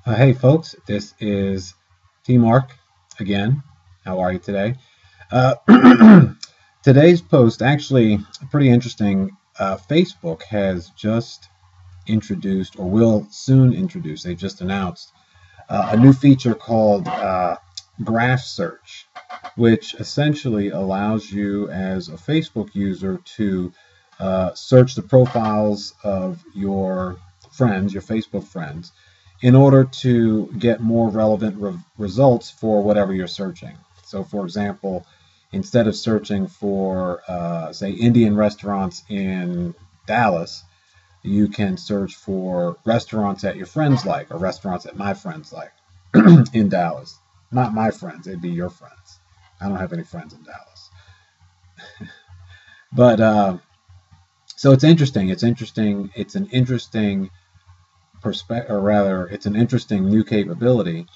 Hey folks, this is T Mark again. How are you today? Today's post actually pretty interesting. Facebook has just introduced, or will soon introduce, they just announced a new feature called Graph Search, which essentially allows you as a Facebook user to search the profiles of your friends, your Facebook friends, in order to get more relevant results for whatever you're searching. So, for example, instead of searching for, say, Indian restaurants in Dallas, you can search for restaurants that your friends like or restaurants that my friends like in Dallas. Not my friends, it'd be your friends. I don't have any friends in Dallas. But so it's interesting. It's interesting. It's an interesting perspective, or rather, it's an interesting new capability.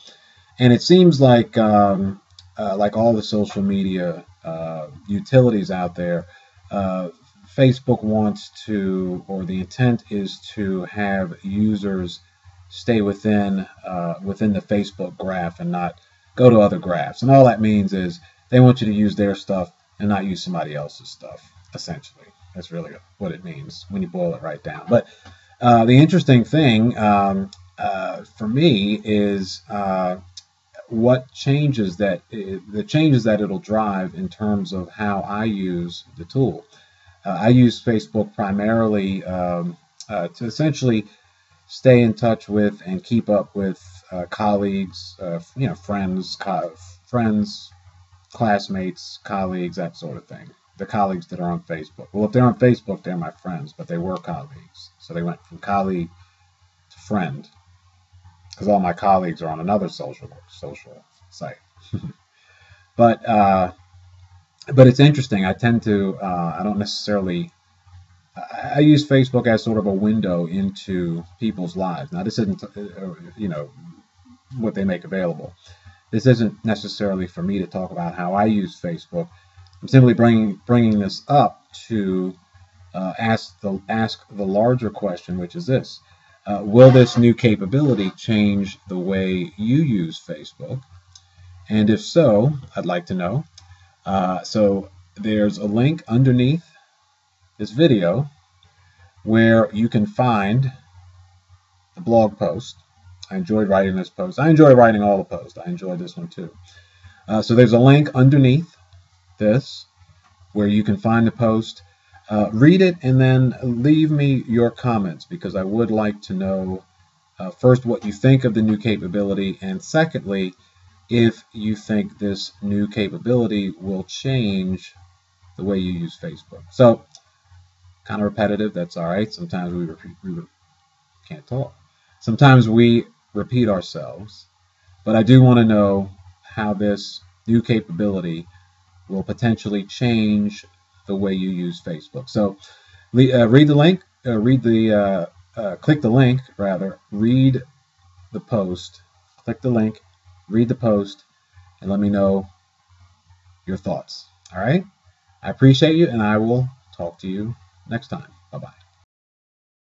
And it seems like all the social media utilities out there, uh, Facebook wants to, or the intent is to have users stay within the Facebook graph and not go to other graphs. And all that means is they want you to use their stuff and not use somebody else's stuff. Essentially, that's really what it means when you boil it right down. But the interesting thing for me is what changes that the changes that it'll drive in terms of how I use the tool. I use Facebook primarily to essentially stay in touch with and keep up with colleagues, friends, classmates, colleagues, that sort of thing. The colleagues that are on Facebook. Well, if they're on Facebook, they're my friends, but they were colleagues. So they went from colleague to friend because all my colleagues are on another social site. but uh, but it's interesting. I tend to I don't necessarily I use Facebook as sort of a window into people's lives. Now, this isn't what they make available. This isn't necessarily for me to talk about how I use Facebook. I'm simply bringing this up to ask the larger question, which is this: will this new capability change the way you use Facebook? And if so, I'd like to know. So there's a link underneath this video where you can find the blog post. I enjoyed writing this post. I enjoy writing all the posts. I enjoyed this one too. So there's a link underneath this where you can find the post. Read it and then leave me your comments because I would like to know first what you think of the new capability, and secondly, if you think this new capability will change the way you use Facebook. So, kind of repetitive, that's all right. Sometimes we can't talk. Sometimes we repeat ourselves, but I do want to know how this new capability will potentially change the way you use Facebook. So read the link, click the link, rather, read the post, click the link, read the post, and let me know your thoughts. All right? I appreciate you, and I will talk to you next time. Bye-bye.